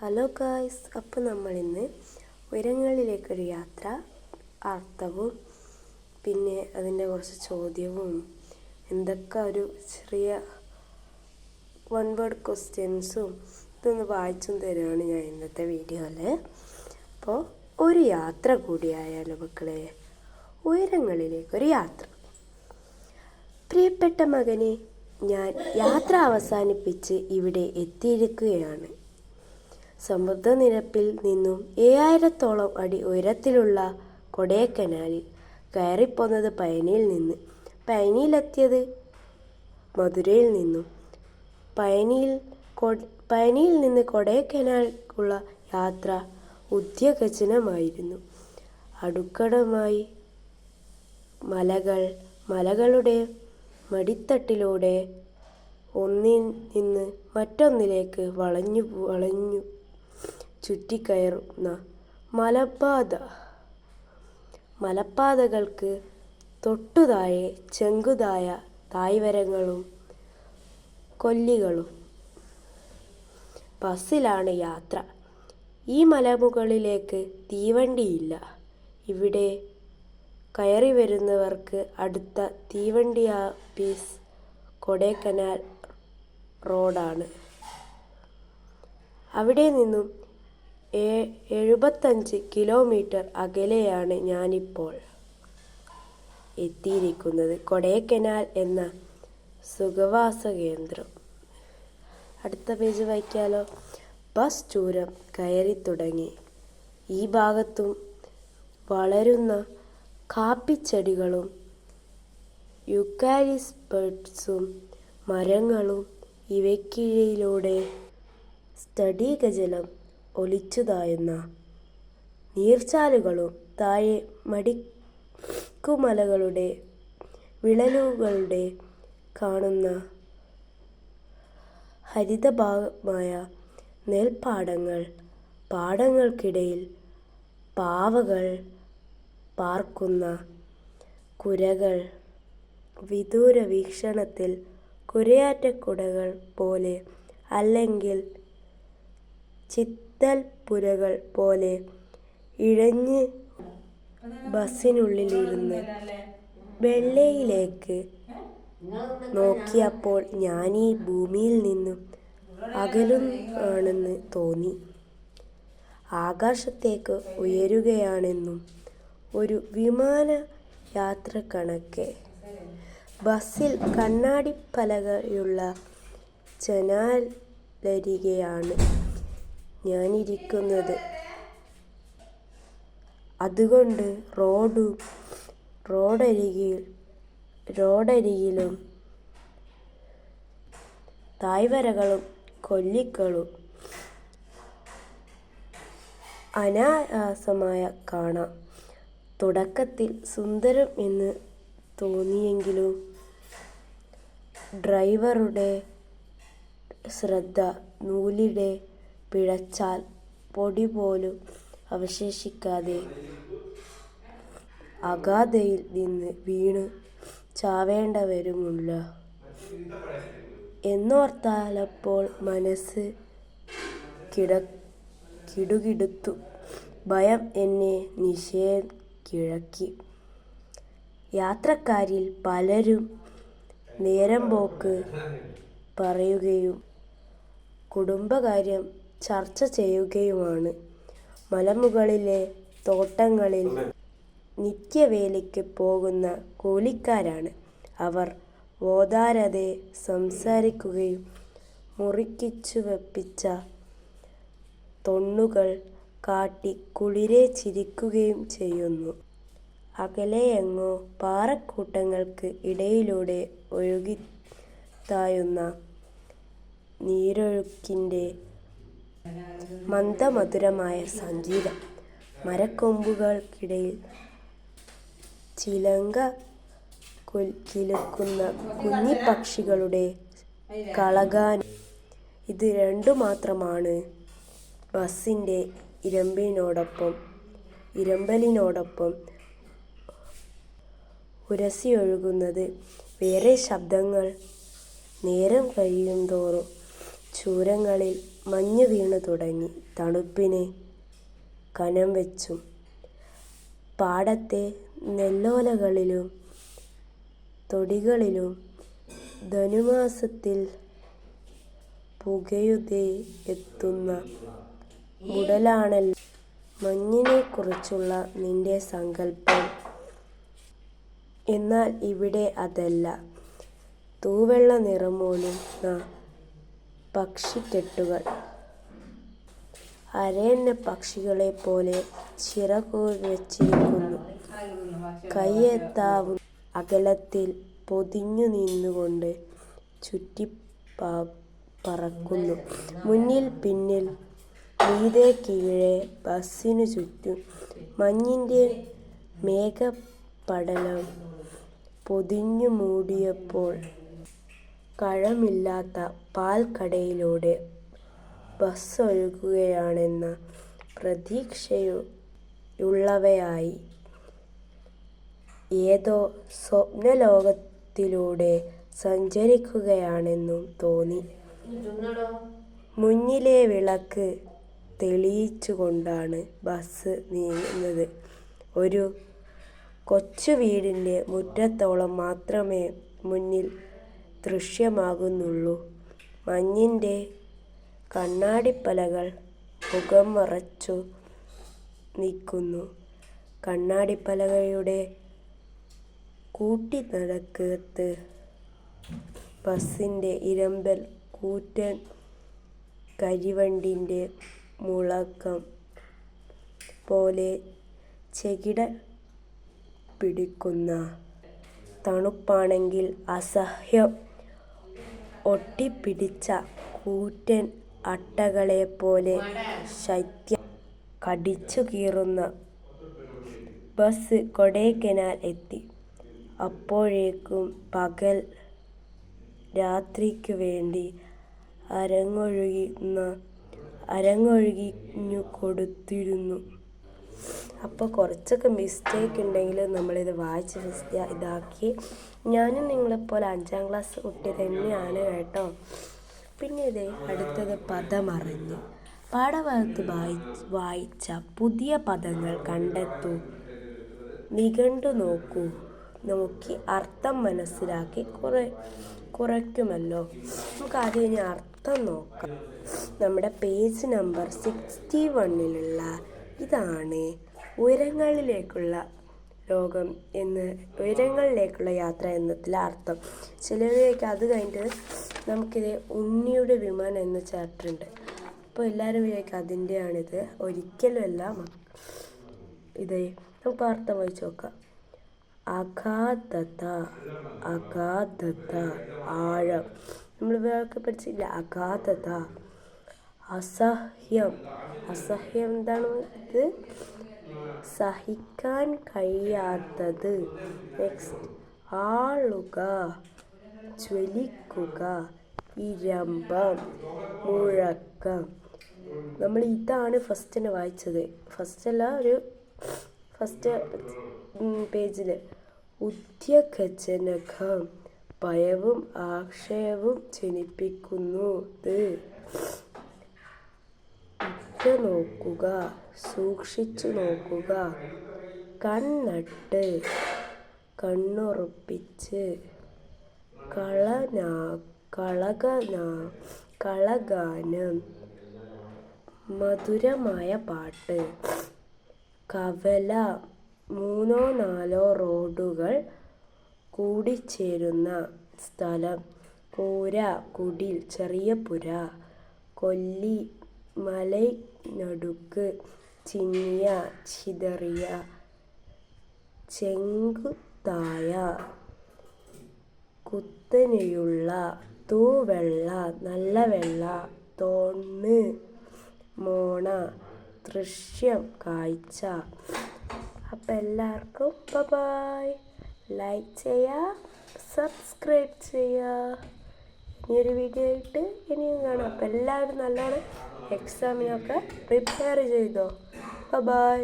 Hello guys, അപ്പോൾ നമ്മളിന്ന് ഉയരങ്ങളിലേക്കൊരു യാത്ര, അർത്ഥവും പിന്നെ അതിൻ്റെ കുറച്ച് ചോദ്യവും എന്തൊക്കെ ഒരു ചെറിയ വൺ വേർഡ് ക്വസ്റ്റ്യൻസും ഇതൊന്ന് വായിച്ചും തരുകയാണ് ഞാൻ ഇന്നത്തെ വീഡിയോയിൽ. അപ്പോൾ ഒരു യാത്ര കൂടിയായാലോ മക്കളെ, ഉയരങ്ങളിലേക്കൊരു യാത്ര. പ്രിയപ്പെട്ട മകനെ, ഞാൻ യാത്ര അവസാനിപ്പിച്ച് ഇവിടെ എത്തിയിരിക്കുകയാണ്. സമുദ്രനിരപ്പിൽ നിന്നും 7000-ഓളം അടി ഉയരത്തിലുള്ള കൊടൈക്കനാലിൽ കയറിപ്പോന്നത് പഴനിയിലെത്തിയത് മധുരയിൽ നിന്നും. പഴനിയിൽ നിന്ന് കൊടൈക്കനാലിലേക്കുള്ള യാത്ര ഉദ്യോഗജനമായിരുന്നു. അടുക്കടുമായി മലകളുടെ മടിത്തട്ടിലൂടെ ഒന്നിൽ നിന്ന് മറ്റൊന്നിലേക്ക് വളഞ്ഞു ചുറ്റിക്കയറുന്ന മലപ്പാതകൾക്ക് തൊട്ടുതാഴെ ചെങ്കുതായ താഴ്വരകളും കൊല്ലികളും. ബസ്സിലാണ് യാത്ര. ഈ മലമുകളിലേക്ക് തീവണ്ടിയില്ല. ഇവിടെ കയറി വരുന്നവർക്ക് അടുത്ത തീവണ്ടി ആപ്പീസ് കൊടൈക്കനാൽ റോഡാണ്. അവിടെ നിന്നും 75 കിലോമീറ്റർ അകലെയാണ് ഞാനിപ്പോൾ എത്തിയിരിക്കുന്നത്, കൊടൈക്കനാൽ എന്ന സുഖവാസ കേന്ദ്രം. അടുത്ത പേജ് വായിക്കാലോ. ബസ് ചുരം കയറി തുടങ്ങി. ഈ ഭാഗത്തും വളരുന്ന കാപ്പിച്ചെടികളും യൂക്കാലിപ്റ്റസും മരങ്ങളും ഇവയ്ക്കിടയിലൂടെ സ്ഫടികജലം ഒലിച്ചുതാഴുന്ന നീർച്ചാലുകളും താഴെ മടിക്കുമലകളുടെ വിള്ളലുകളുടെ കാണുന്ന ഹരിതഭാഗമായ നെൽപ്പാടങ്ങൾ, പാടങ്ങൾക്കിടയിൽ പാവകൾ പാർക്കുന്ന കുരകൾ, വിദൂര വീക്ഷണത്തിൽ കുരയാറ്റക്കുടകൾ പോലെ അല്ലെങ്കിൽ ചിത്തൽപുരകൾ പോലെ ഇഴഞ്ഞ് ബസ്സിനുള്ളിലിരുന്ന് വെള്ളയിലേക്ക് നോക്കിയപ്പോൾ ഞാൻ ഈ ഭൂമിയിൽ നിന്നും അകലുകയാണെന്ന് തോന്നി. ആകാശത്തേക്ക് ഉയരുകയാണെന്നും ഒരു വിമാനയാത്ര കണക്കെ. ബസ്സിൽ കണ്ണാടിപ്പലകയുള്ള ജനാലരികെയാണ് ഞാനിരിക്കുന്നത്. അതുകൊണ്ട് റോഡരികിലും താഴ്വരകളും കൊല്ലികളും അനായാസമായി കാണാം. തുടക്കത്തിൽ സുന്ദരം എന്ന് തോന്നിയെങ്കിലും ഡ്രൈവറുടെ ശ്രദ്ധ നൂലിഴ പിഴച്ചാൽ പൊടി പോലും അവശേഷിക്കാതെ അഗാധതയിൽ നിന്ന് വീണു ചാവേണ്ടവരുമല്ലോ എന്നോർത്താലപ്പോൾ മനസ്സ് കിടുകിടുത്തു. ഭയം എന്നെ കിഴക്കി. യാത്രക്കാരിൽ പലരും നേരമ്പോക്ക് പറയുകയും കുടുംബകാര്യം ചർച്ച ചെയ്യുകയുമാണ്. മലമുകളിലെ തോട്ടങ്ങളിൽ നിത്യവേലയ്ക്ക് പോകുന്ന കൂലിക്കാരാണ് അവർ. ഓതാരതെ സംസാരിക്കുകയും മുറുക്കിച്ചുവെപ്പിച്ച തൊണ്ണുകൾ കാട്ടി കുളിരെ ചിരിക്കുകയും ചെയ്യുന്നു. അകലെയെങ്ങോ പാറക്കൂട്ടങ്ങൾക്ക് ഇടയിലൂടെ ഒഴുകിത്താഴുന്ന നീരൊഴുക്കിൻ്റെ മന്ദമധുരമായ സംഗീതം. മരക്കൊമ്പുകൾക്കിടയിൽ ചിലങ്ക കിലുക്കുന്ന കുഞ്ഞിപ്പക്ഷികളുടെ കളകാനം. ഇത് രണ്ടു മാത്രമാണ് ബസ്സിൻ്റെ ഇരമ്പലിനോടൊപ്പം ഉരസിയൊഴുകുന്നത്. വേറെ ശബ്ദങ്ങൾ നേരം കഴിയുന്തോറും ചുരങ്ങളിൽ മഞ്ഞ് വീണു തുടങ്ങി. തണുപ്പിന് കനം വെച്ചും പാടത്തെ നെല്ലോലകളിലും തൊടികളിലും ധനുമാസത്തിൽ പുകയുതെ എത്തുന്ന മൂടലാണല്ലോ മഞ്ഞിനെക്കുറിച്ചുള്ള നിന്റെ സങ്കല്പം. എന്നാൽ ഇവിടെ അതല്ല. തൂവെള്ള നിറമൊഴുകുന്ന പക്ഷിക്കെട്ടുകൾ അരയന്ന പക്ഷികളെപ്പോലെ ചിറകുവച്ചിരിക്കുന്നു. കൈയെത്താവുന്ന അകലത്തിൽ പൊതിഞ്ഞു നിന്നുകൊണ്ട് ചുറ്റി പറക്കുന്നു. മുന്നിൽ പിന്നിൽ മീതെ കീഴെ ബസ്സിനു ചുറ്റും മഞ്ഞിൻ്റെ മേഘപടലം പൊതിഞ്ഞു മൂടിയപ്പോൾ കഴമില്ലാത്ത പാൽക്കടലിലൂടെ ബസ്സൊഴുകുകയാണെന്ന പ്രതീക്ഷയുള്ളവയായി ഏതോ സ്വപ്നലോകത്തിലൂടെ സഞ്ചരിക്കുകയാണെന്നും തോന്നി. മുന്നിലെ വിളക്ക് തെളിയിച്ചുകൊണ്ടാണ് ബസ് നീങ്ങുന്നത്. ഒരു കൊച്ചു വീടിൻ്റെ മുറ്റത്തോളം മാത്രമേ മുന്നിൽ ദൃശ്യമാകുന്നുള്ളൂ. മഞ്ഞിൻ്റെ കണ്ണാടിപ്പലകൾ മുഖം മറച്ചു നിൽക്കുന്നു. കണ്ണാടിപ്പലകയുടെ കൂട്ടിനടുക്കത്ത് ബസ്സിൻ്റെ ഇരമ്പൽ, കൂറ്റൻ കരിവണ്ടിൻ്റെ മുഴക്കം പോലെ ചെകിട പിടിക്കുന്ന തണുപ്പാണെങ്കിൽ അസഹ്യം. ഒട്ടിപ്പിടിച്ച കൂറ്റൻ അട്ടകളെപ്പോലെ ശൈത്യം കടിച്ചു കീറുന്ന ബസ് കൊടൈക്കനാൽ എത്തി. അപ്പോഴേക്കും പകൽ രാത്രിക്കു വേണ്ടി അരങ്ങൊഴിഞ്ഞു കൊടുത്തിരുന്നു. അപ്പോൾ കുറച്ചൊക്കെ മിസ്റ്റേക്ക് ഉണ്ടെങ്കിൽ നമ്മളിത് വായിച്ച് ഇതാക്കി. ഞാനും നിങ്ങളെപ്പോലെ 5ാം ക്ലാസ് കുട്ടി തന്നെയാണ് കേട്ടോ. പിന്നെ ഇതേ അടുത്തത് പദമറിഞ്ഞ്. പാഠഭാഗത്ത് വായിച്ച പുതിയ പദങ്ങൾ കണ്ടെത്തൂ. നിഘണ്ടു നോക്കി അർത്ഥം മനസ്സിലാക്കി കുറയ്ക്കുമല്ലോ. നമുക്ക് ആദ്യം ഇനി അർത്ഥം നോക്കാം. നമ്മുടെ പേജ് നമ്പർ 61 ഇതാണ് ഉയരങ്ങളിലേക്കുള്ള യാത്ര എന്നതിലെ അർത്ഥം. ചിലവരൊക്കെ അത് കഴിഞ്ഞിട്ട് നമുക്കിത് ഉണ്ണിയുടെ വിമാനം എന്ന ചാപ്റ്റർ ഉണ്ട്. അപ്പോൾ എല്ലാവരും വിചാരിക്കും അതിൻ്റെയാണിത്. ഒരിക്കലുമല്ല. ഇതേ നമുക്ക് അർത്ഥം വായിച്ചു നോക്കാം. അഗാധത, ആഴം. നമ്മൾ വേറൊക്കെ പഠിച്ചില്ല. അഗാധത. അസഹ്യം എന്താണ് ഇത്? സഹിക്കാൻ കഴിയാത്തത്. നെക്സ്റ്റ്, ആളുക, ജ്വലിക്കുക, ഇരമ്പം, മുഴക്കം. നമ്മൾ ഇതാണ് ഫസ്റ്റിന് വായിച്ചത്. ഫസ്റ്റ് പേജിൽ ഉദ്യഗജനകം, ഭയവും ആക്ഷേപവും ജനിപ്പിക്കുന്നത്. നോക്കുക, സൂക്ഷിച്ചു നോക്കുക. കണ്ണട്ട്, കണ്ണുറപ്പിച്ച്. കളഗാനം, മധുരമായ പാട്ട്. കവല, 3-4 റോഡുകൾ കൂടിച്ചേരുന്ന സ്ഥലം. കൂര, കുടിൽ, ചെറിയ പുര. കൊല്ലി, മലൈനടുക്ക്, ചിന്നിയ, ചിതറിയ. ചെങ്കുത്തായ, കുത്തനെയുള്ള. തൂവെള്ള, നല്ല വെള്ള. തോണ്, മോണ. ദൃശ്യം, കാഴ്ച. അപ്പം എല്ലാവർക്കും ബൈ. ലൈക്ക് ചെയ്യുക, സബ്സ്ക്രൈബ് ചെയ്യുക. ഇനിയൊരു വീഡിയോ ആയിട്ട് ഇനിയും കാണാം. അപ്പം എല്ലാവരും നല്ലോണം എക്സാമിനൊക്കെ പ്രിപ്പയർ ചെയ്തോ. ബൈ.